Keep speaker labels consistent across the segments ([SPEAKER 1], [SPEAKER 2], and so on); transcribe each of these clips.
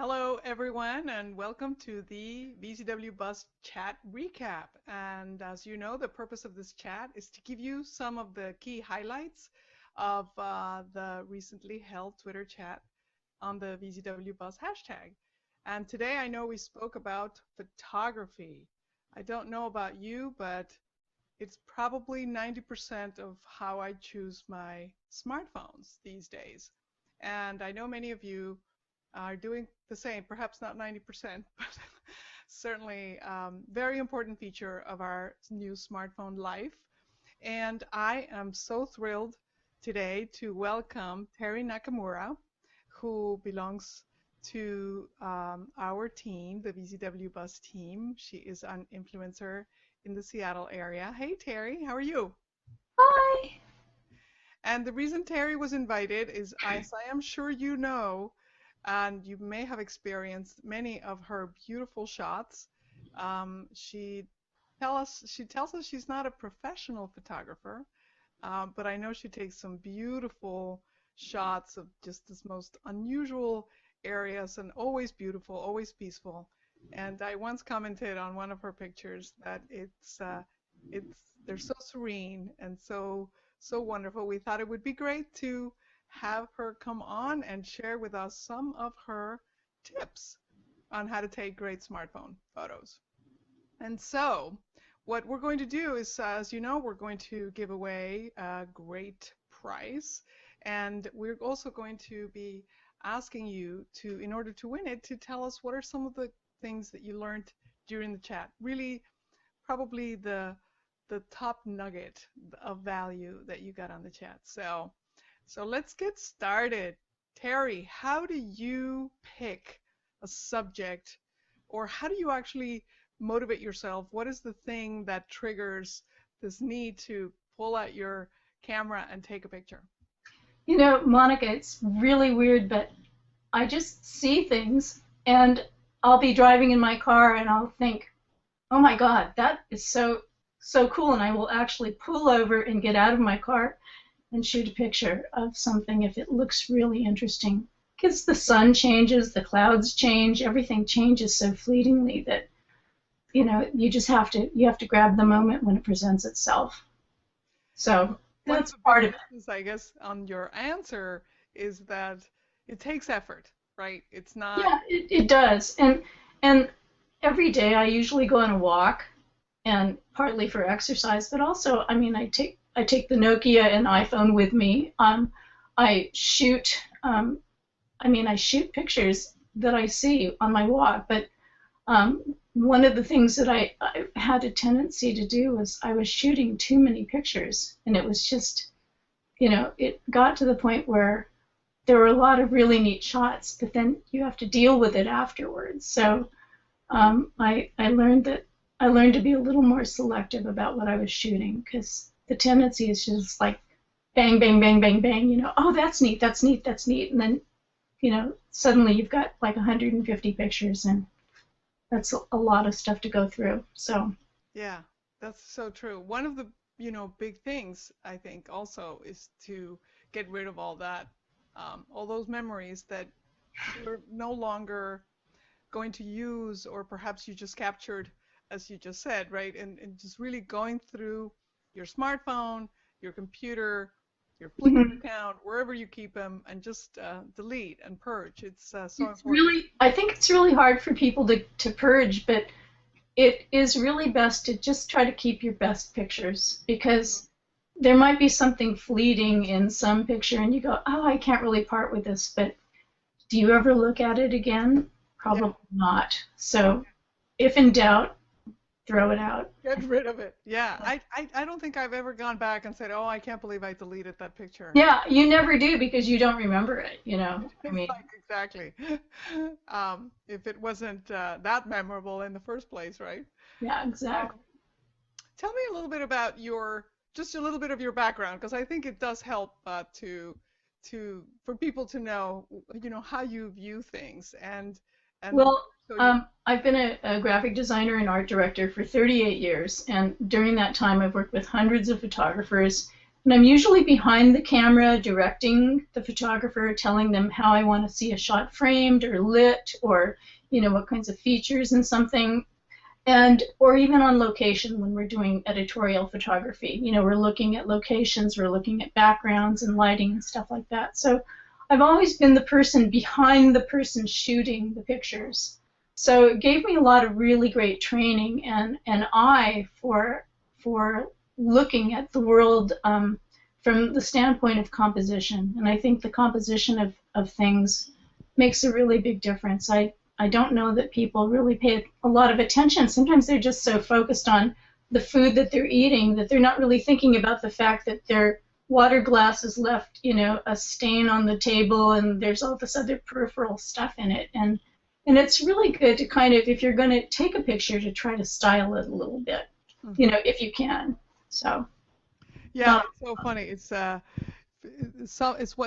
[SPEAKER 1] Hello, everyone, and welcome to the VZWBuzz chat recap. And as you know, the purpose of this chat is to give you some of the key highlights of the recently held Twitter chat on the VZWBuzz hashtag. And today I know we spoke about photography. I don't know about you, but it's probably 90% of how I choose my smartphones these days. And I know many of you are doing the same, perhaps not 90%, but certainly very important feature of our new smartphone life. And I am so thrilled today to welcome Terri Nakamura, who belongs to our team, the VZWBuzz team. She is an influencer in the Seattle area. Hey, Terri, how are you?
[SPEAKER 2] Hi.
[SPEAKER 1] And the reason Terri was invited is, as I am sure you know, and you may have experienced many of her beautiful shots. She tells us she's not a professional photographer, but I know she takes some beautiful shots of just this most unusual areas and always beautiful, always peaceful. And I once commented on one of her pictures that they're so serene and so wonderful. We thought it would be great to have her come on and share with us some of her tips on how to take great smartphone photos. And so what we're going to do is, as you know, we're going to give away a great prize. And we're also going to be asking you to, in order to win it, to tell us what are some of the things that you learned during the chat. Really, probably the top nugget of value that you got on the chat. So let's get started. Terri, how do you pick a subject, or how do you actually motivate yourself? What is the thing that triggers this need to pull out your camera and take a picture?
[SPEAKER 2] You know, Monica, it's really weird, but I just see things and I'll be driving in my car and I'll think, oh my God, that is so cool. And I will actually pull over and get out of my car and shoot a picture of something if it looks really interesting. Because the sun changes, the clouds change, everything changes so fleetingly that, you know, you have to grab the moment when it presents itself. So that's part of it.
[SPEAKER 1] I guess on your answer is that it takes effort, right? It's not.
[SPEAKER 2] Yeah, it does. And every day I usually go on a walk, and partly for exercise, but also, I mean, I take the Nokia and iPhone with me. I shoot. I shoot pictures that I see on my walk. But one of the things that I had a tendency to do was I was shooting too many pictures, and it was just, you know, it got to the point where there were a lot of really neat shots, but then you have to deal with it afterwards. So I learned to be a little more selective about what I was shooting, because the tendency is just like bang, bang, bang, bang, bang, you know, oh, that's neat, that's neat, that's neat. And then, you know, suddenly you've got like 150 pictures, and that's a lot of stuff to go through. So
[SPEAKER 1] Yeah, that's so true. One of the, big things I think also is to get rid of all that, all those memories that you're no longer going to use, or perhaps you just captured, as you just said, right? And just really going through your smartphone, your computer, your Flickr account, wherever you keep them, and just delete and purge. It's so important.
[SPEAKER 2] I think it's really hard for people to purge, but it is really best to just try to keep your best pictures, because there might be something fleeting in some picture and you go, oh, I can't really part with this, but do you ever look at it again? Probably not. So if in doubt, throw it out.
[SPEAKER 1] Get rid of it. Yeah, I don't think I've ever gone back and said, oh, I can't believe I deleted that picture.
[SPEAKER 2] Yeah, you never do, because you don't remember it, you know. I mean,
[SPEAKER 1] Exactly. If it wasn't that memorable in the first place, right?
[SPEAKER 2] Yeah, exactly.
[SPEAKER 1] Tell me a little bit about just a little bit of your background, because I think it does help for people to know, how you view things and
[SPEAKER 2] Well,
[SPEAKER 1] so
[SPEAKER 2] I've been a graphic designer and art director for 38 years, and during that time I've worked with hundreds of photographers And I'm usually behind the camera directing the photographer, telling them how I want to see a shot framed or lit, or what kinds of features in something. And or even on location when we're doing editorial photography. We're looking at locations, we're looking at backgrounds and lighting and stuff like that. So I've always been the person behind the person shooting the pictures. So it gave me a lot of really great training and an eye for looking at the world from the standpoint of composition. And I think the composition of things makes a really big difference. I don't know that people really pay a lot of attention. Sometimes they're just so focused on the food that they're eating that they're not really thinking about the fact that their water glass has left, a stain on the table and there's all this other peripheral stuff in it. And it's really good to kind of, if you're going to take a picture, to try to style it a little bit, if you can. So.
[SPEAKER 1] Yeah, it's so funny.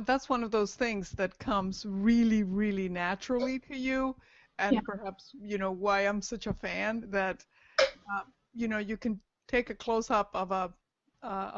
[SPEAKER 1] That's one of those things that comes really, really naturally to you. And
[SPEAKER 2] Yeah.
[SPEAKER 1] perhaps, why I'm such a fan that, you can take a close-up of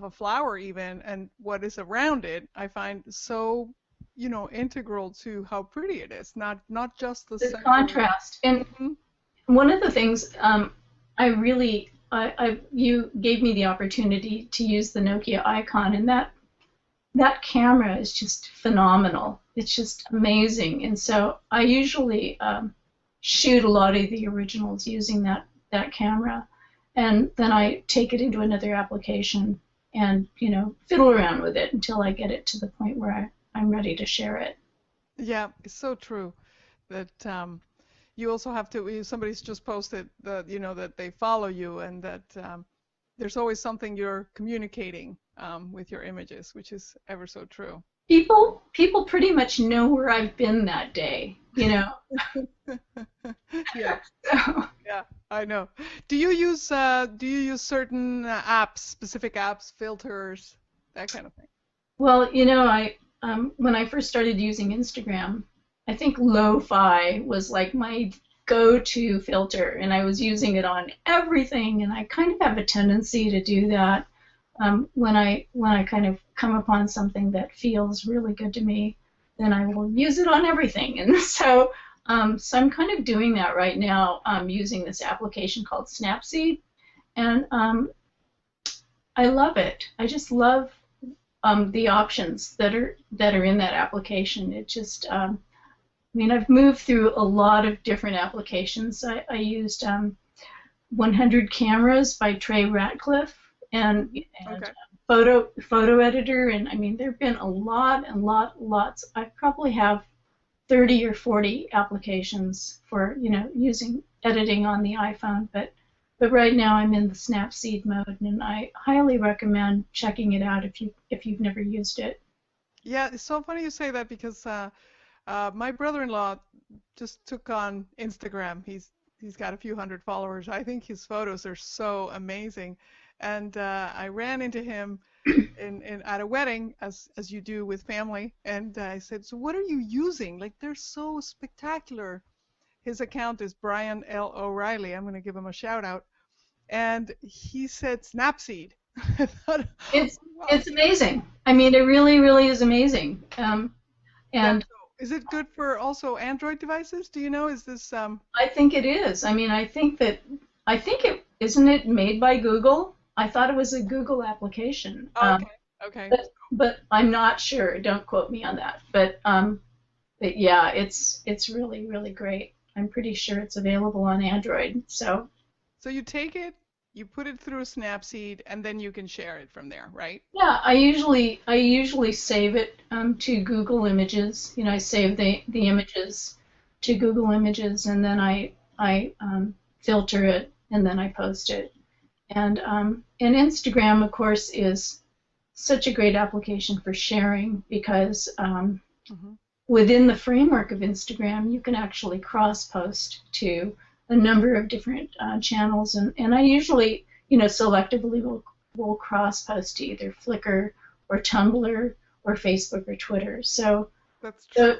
[SPEAKER 1] a flower even, and what is around it, I find so, integral to how pretty it is, not just the
[SPEAKER 2] The
[SPEAKER 1] center.
[SPEAKER 2] contrast. And one of the things you gave me the opportunity to use the Nokia icon, and that camera is just phenomenal. It's just amazing. And so I usually shoot a lot of the originals using that camera, and then I take it into another application and fiddle around with it until I get it to the point where I'm ready to share it.
[SPEAKER 1] Yeah, it's so true that you also have to. Somebody's just posted that that they follow you, and that there's always something you're communicating with your images, which is ever so true.
[SPEAKER 2] People pretty much know where I've been that day,
[SPEAKER 1] Yeah,
[SPEAKER 2] So,
[SPEAKER 1] yeah, I know. Do you use certain apps, specific apps, filters, that kind of thing?
[SPEAKER 2] well, when I first started using Instagram, I think lo-fi was like my go-to filter, and I was using it on everything. And I kind of have a tendency to do that when I kind of come upon something that feels really good to me, then I will use it on everything. And so I'm kind of doing that right now, using this application called Snapseed, and I love it. I just love the options that are in that application. It just, I've moved through a lot of different applications. I used 100 Cameras by Trey Ratcliffe, and
[SPEAKER 1] Okay.
[SPEAKER 2] photo editor, and there have been a lots. I probably have 30 or 40 applications for using editing on the iPhone, but right now I'm in the Snapseed mode, and I highly recommend checking it out if you've never used it.
[SPEAKER 1] Yeah, it's so funny you say that because my brother-in-law just took on Instagram. He's got a few hundred followers. I think his photos are so amazing, and I ran into him at a wedding, as you do with family, and I said, "So what are you using? Like, they're so spectacular." His account is Brian L. O'Reilly. I'm going to give him a shout out, and he said Snapseed. I thought,
[SPEAKER 2] It's
[SPEAKER 1] wow.
[SPEAKER 2] it's amazing. It really is amazing.
[SPEAKER 1] Yeah,
[SPEAKER 2] And
[SPEAKER 1] so is it good for also Android devices? Do you know? Is this
[SPEAKER 2] I think it is. I think it isn't it made by Google. I thought it was a Google application.
[SPEAKER 1] Oh, okay. Okay.
[SPEAKER 2] But I'm not sure. Don't quote me on that. But yeah, it's really great. I'm pretty sure it's available on Android. So
[SPEAKER 1] So you take it, you put it through a Snapseed, and then you can share it from there, right?
[SPEAKER 2] yeah, I usually save it to Google Images. I save the images to Google Images, and then I filter it, and then I post it. And Instagram, of course, is such a great application for sharing because
[SPEAKER 1] Mm-hmm.
[SPEAKER 2] within the framework of Instagram, you can actually cross-post to a number of different channels, and I usually, selectively will cross-post to either Flickr or Tumblr or Facebook or Twitter. So
[SPEAKER 1] That's true.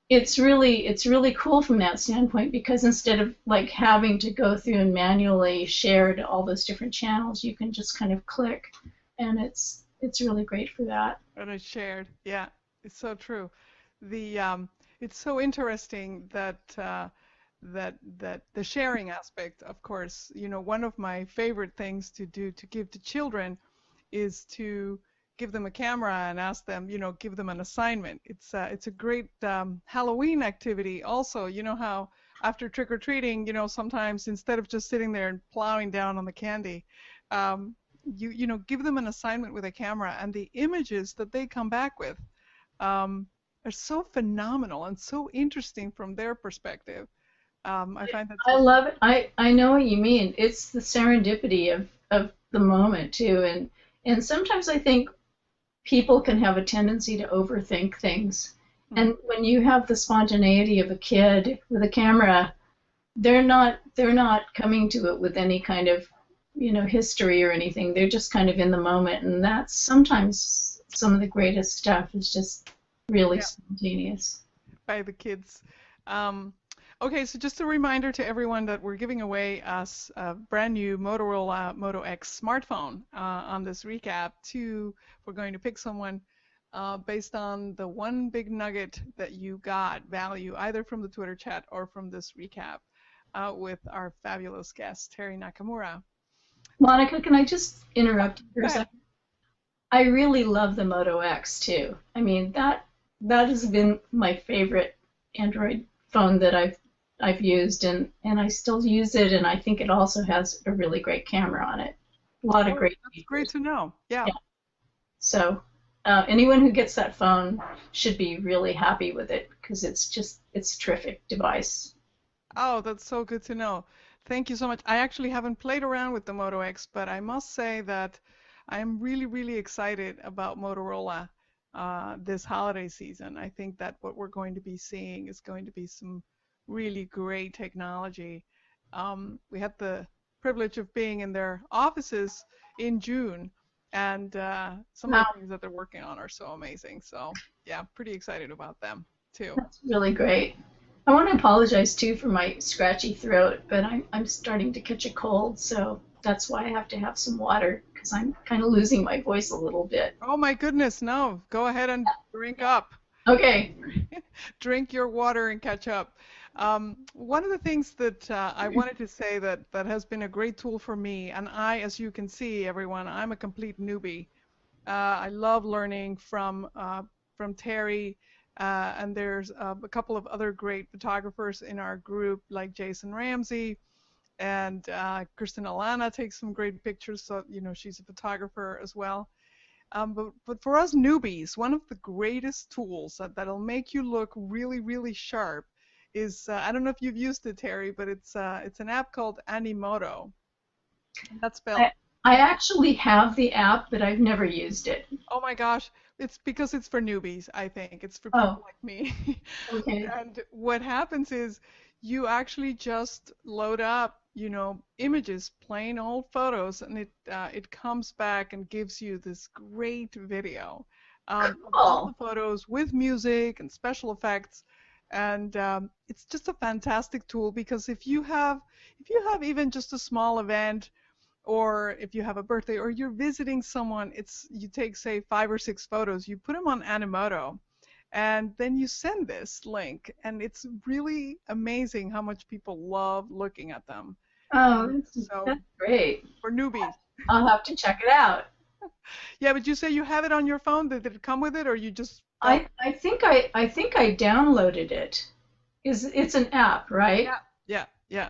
[SPEAKER 2] it's really cool from that standpoint because instead of like having to go through and manually share to all those different channels, you can just kind of click, and it's really great for that.
[SPEAKER 1] And I shared. Yeah, it's so true. The it's so interesting that that the sharing aspect, of course, one of my favorite things to do to give to children is to give them a camera and ask them, give them an assignment. It's a great Halloween activity also. You know how after trick or treating, sometimes instead of just sitting there and plowing down on the candy, give them an assignment with a camera, and the images that they come back with are so phenomenal and so interesting from their perspective. I find that
[SPEAKER 2] I
[SPEAKER 1] so.
[SPEAKER 2] love it. I know what you mean. It's the serendipity of the moment too, and sometimes I think people can have a tendency to overthink things.
[SPEAKER 1] Mhm.
[SPEAKER 2] And when you have the spontaneity of a kid with a camera, they're not coming to it with any kind of history or anything. They're just kind of in the moment, and that's sometimes some of the greatest stuff is just really
[SPEAKER 1] Yeah,
[SPEAKER 2] spontaneous.
[SPEAKER 1] by the kids. Um, okay, so just a reminder to everyone that we're giving away a brand new Motorola Moto X smartphone on this recap. We're going to pick someone based on the one big nugget that you got value either from the Twitter chat or from this recap with our fabulous guest, Terri Nakamura.
[SPEAKER 2] Monica, can I just
[SPEAKER 1] Yeah,
[SPEAKER 2] interrupt you for
[SPEAKER 1] go
[SPEAKER 2] a
[SPEAKER 1] ahead.
[SPEAKER 2] second? I really love the Moto X too. I mean that has been my favorite Android phone that I've used, and I still use it, and I think it also has a really great camera on it. A lot of
[SPEAKER 1] Oh,
[SPEAKER 2] great
[SPEAKER 1] that's great
[SPEAKER 2] features.
[SPEAKER 1] to know. Yeah.
[SPEAKER 2] Yeah. So anyone who gets that phone should be really happy with it because it's a terrific device.
[SPEAKER 1] Oh, that's so good to know. Thank you so much. I actually haven't played around with the Moto X, but I must say that I'm really, really excited about Motorola this holiday season. I think that what we're going to be seeing is going to be some really great technology. We had the privilege of being in their offices in June, and some of
[SPEAKER 2] Wow,
[SPEAKER 1] the things that they're working on are so amazing. So, yeah, pretty excited about them too.
[SPEAKER 2] that's really great. I want to apologize too for my scratchy throat, but I'm starting to catch a cold, so that's why I have to have some water because I'm kind of losing my voice a little bit.
[SPEAKER 1] Oh my goodness, no. Go ahead and drink up.
[SPEAKER 2] Okay.
[SPEAKER 1] Drink your water and catch up. One of the things that I wanted to say that has been a great tool for me, and as you can see, everyone, I'm a complete newbie. I love learning from Terri, and there's a couple of other great photographers in our group, like Jason Ramsey, and Kristen Alana takes some great pictures, so she's a photographer as well. But for us newbies, one of the greatest tools that'll make you look really, really sharp is I don't know if you've used it, Terri, but it's an app called Animoto. And that's spelled.
[SPEAKER 2] I, I actually have the app, but I've never used it.
[SPEAKER 1] Oh my gosh, it's because it's for newbies, I think. It's for people
[SPEAKER 2] Oh,
[SPEAKER 1] like me.
[SPEAKER 2] okay.
[SPEAKER 1] And what happens is you actually just load up, images, plain old photos, and it comes back and gives you this great video of all the
[SPEAKER 2] Cool.
[SPEAKER 1] photos with music and special effects. And it's just a fantastic tool because if you have even just a small event or if you have a birthday or you're visiting someone, you take say 5 or 6 photos, you put them on Animoto, and then you send this link, and it's really amazing how much people love looking at them.
[SPEAKER 2] Oh,
[SPEAKER 1] So
[SPEAKER 2] that's great.
[SPEAKER 1] for newbies,
[SPEAKER 2] I'll have to check it out.
[SPEAKER 1] yeah, but you say you have it on your phone. Did it come with it, or you just felt?
[SPEAKER 2] I think I downloaded it. It's an app, right?
[SPEAKER 1] Yeah, yeah, yeah.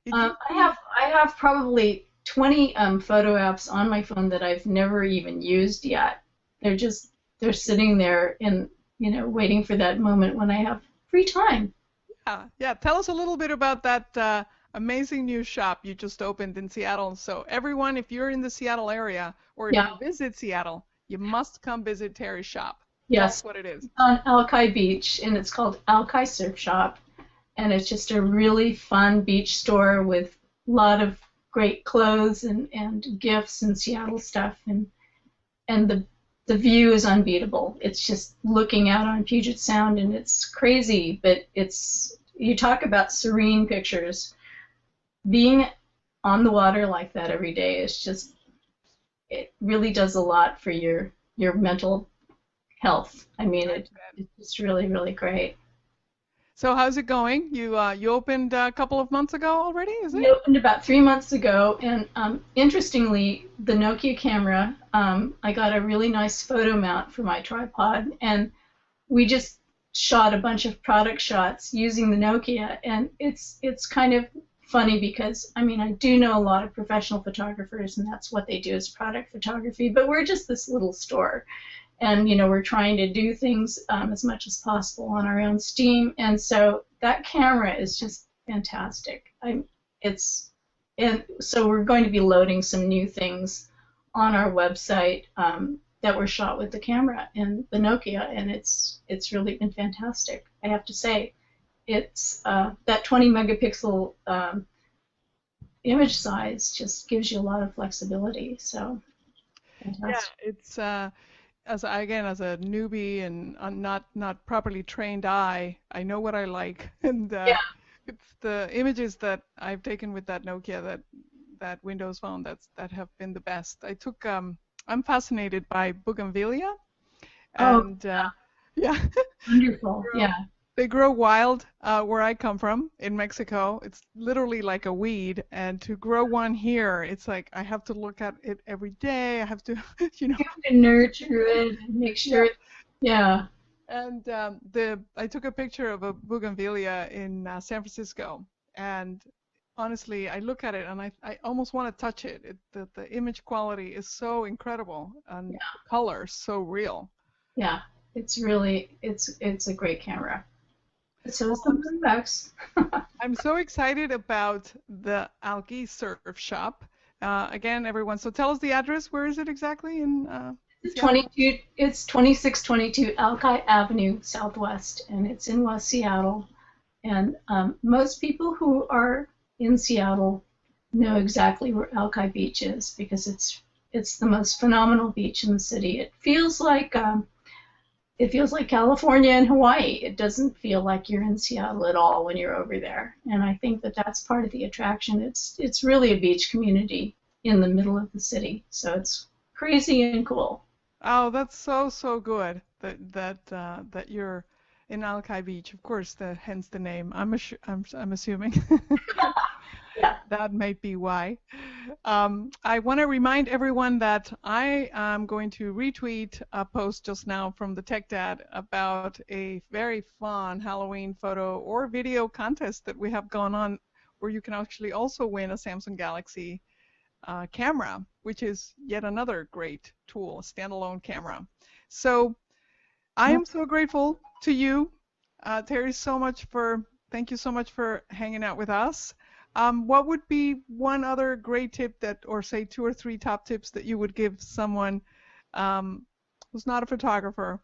[SPEAKER 1] It used
[SPEAKER 2] I
[SPEAKER 1] to be.
[SPEAKER 2] have I have probably 20 photo apps on my phone that I've never even used yet. They're sitting there and waiting for that moment when I have free time.
[SPEAKER 1] Yeah, yeah. Tell us a little bit about that amazing new shop you just opened in Seattle. So everyone, if you're in the Seattle area or if
[SPEAKER 2] Yeah,
[SPEAKER 1] you visit Seattle, you must come visit Terry's shop. Tell us
[SPEAKER 2] yes.
[SPEAKER 1] what it is.
[SPEAKER 2] It's on Alki Beach and it's called Alki Surf Shop, and it's just a really fun beach store with a lot of great clothes and gifts and Seattle stuff, and the view is unbeatable. It's just looking out on Puget Sound, and it's crazy, but you talk about serene pictures. Being on the water like that every day is just it really does a lot for your mental health. I mean,
[SPEAKER 1] I bet.
[SPEAKER 2] it's really, really great.
[SPEAKER 1] So how's it going? You opened a couple of months ago already, is
[SPEAKER 2] We
[SPEAKER 1] it?
[SPEAKER 2] opened about 3 months ago, and interestingly, the Nokia camera, I got a really nice photo mount for my tripod, and we just shot a bunch of product shots using the Nokia, and it's kind of funny because I mean I do know a lot of professional photographers, and that's what they do is product photography, but we're just this little store, and we're trying to do things as much as possible on our own steam, and so that camera is just fantastic. It's and so we're going to be loading some new things on our website that were shot with the camera and the Nokia, and it's really been fantastic. I have to say, it's that 20 megapixel image size just gives you a lot of flexibility. So
[SPEAKER 1] Yeah,
[SPEAKER 2] fantastic.
[SPEAKER 1] it's as a newbie and not properly trained eye, I know what I like, and
[SPEAKER 2] Yeah.
[SPEAKER 1] it's the images that I've taken with that Nokia that Windows phone that have been the best. I'm fascinated by bougainvillea,
[SPEAKER 2] Oh,
[SPEAKER 1] and yeah,
[SPEAKER 2] wonderful.
[SPEAKER 1] grow,
[SPEAKER 2] Yeah.
[SPEAKER 1] they grow wild where I come from in Mexico. It's literally like a weed, and to grow one here, it's like I have to look at it every day. I have to, you know,
[SPEAKER 2] You have to nurture it and make
[SPEAKER 1] yeah.
[SPEAKER 2] sure. Yeah.
[SPEAKER 1] And the I took a picture of a bougainvillea in San Francisco, and honestly, I look at it and I almost want to touch it. The image quality is so incredible, and
[SPEAKER 2] Yeah.
[SPEAKER 1] the color so real.
[SPEAKER 2] Yeah. It's really it's a great camera. So
[SPEAKER 1] Well,
[SPEAKER 2] is the Moonbox.
[SPEAKER 1] I'm so excited about the Alki Surf Shop. Again, everyone. So tell us the address. Where is it exactly in Seattle?
[SPEAKER 2] It's 2622 Alki Avenue Southwest, and it's in West Seattle. And most people who are in Seattle know exactly where Alki Beach is because it's the most phenomenal beach in the city. It feels like California and Hawaii. It doesn't feel like you're in Seattle at all when you're over there. And I think that that's part of the attraction. It's really a beach community in the middle of the city, so it's crazy and cool.
[SPEAKER 1] Oh, that's so good that you're in Alki Beach. Of course, hence the name. I'm assuming
[SPEAKER 2] Yeah.
[SPEAKER 1] that might be why. I want to remind everyone that I am going to retweet a post just now from the Tech Dad about a very fun Halloween photo or video contest that we have going on, where you can actually also win a Samsung Galaxy camera, which is yet another great tool, a standalone camera. So I am so grateful to you, Terry, thank you so much for hanging out with us. What would be one other great tip or say two or three top tips that you would give someone um, who's not a photographer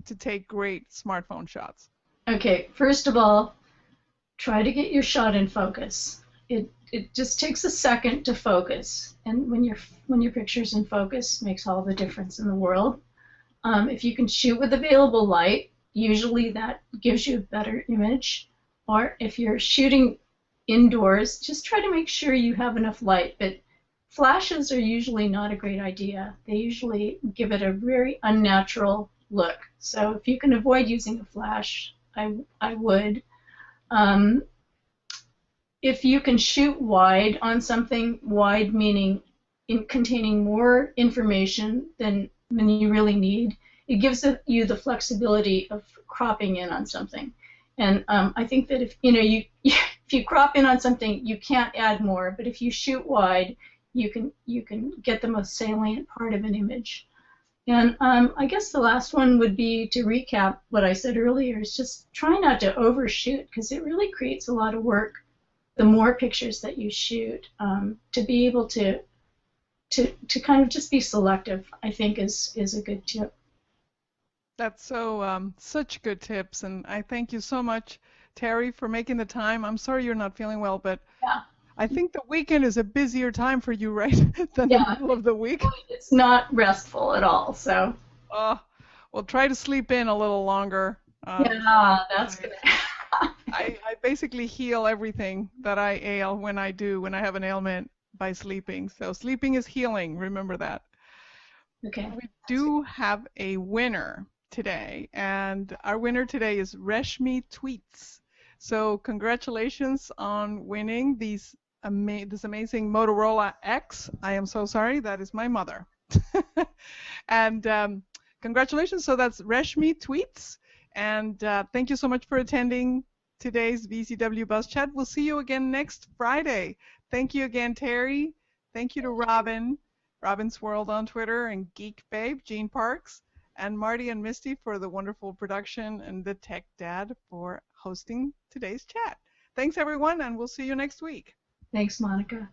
[SPEAKER 1] to take great smartphone shots?
[SPEAKER 2] Okay, first of all, try to get your shot in focus. It just takes a second to focus, and when your picture's in focus, makes all the difference in the world. If you can shoot with available light, usually that gives you a better image. Or if you're shooting indoors, just try to make sure you have enough light. But flashes are usually not a great idea. They usually give it a very unnatural look. So if you can avoid using a flash, I would. Um, if you can shoot wide on something, wide meaning containing more information than you really need, it gives you the flexibility of cropping in on something. And I think that if if you crop in on something, you can't add more. But if you shoot wide, you can get the most salient part of an image. And I guess the last one would be to recap what I said earlier: is just try not to overshoot because it really creates a lot of work. The more pictures that you shoot, to be able to kind of just be selective, I think is a good tip.
[SPEAKER 1] That's such good tips, and I thank you so much, Terry, for making the time. I'm sorry you're not feeling well, but
[SPEAKER 2] Yeah,
[SPEAKER 1] I think the weekend is a busier time for you, right, than the
[SPEAKER 2] yeah,
[SPEAKER 1] middle of the week.
[SPEAKER 2] it's not restful at all. So
[SPEAKER 1] Oh, well, try to sleep in a little longer before
[SPEAKER 2] yeah,
[SPEAKER 1] you
[SPEAKER 2] that's
[SPEAKER 1] die.
[SPEAKER 2] good.
[SPEAKER 1] I basically heal everything that I ail when I have an ailment by sleeping. So sleeping is healing. Remember that.
[SPEAKER 2] Okay.
[SPEAKER 1] We do have a winner today, and our winner today is Reshmi Tweets. So congratulations on winning this amazing Motorola X. I am so sorry, that is my mother. And congratulations. So that's Reshmi Tweets. And thank you so much for attending today's VZW Buzz Chat. We'll see you again next Friday. Thank you again, Terry. Thank you to Robin, Robin's World on Twitter, and Geek Babe, Gene Parks, and Marty and Misty for the wonderful production, and the Tech Dad for hosting today's chat. Thanks, everyone, and we'll see you next week.
[SPEAKER 2] Thanks, Monica.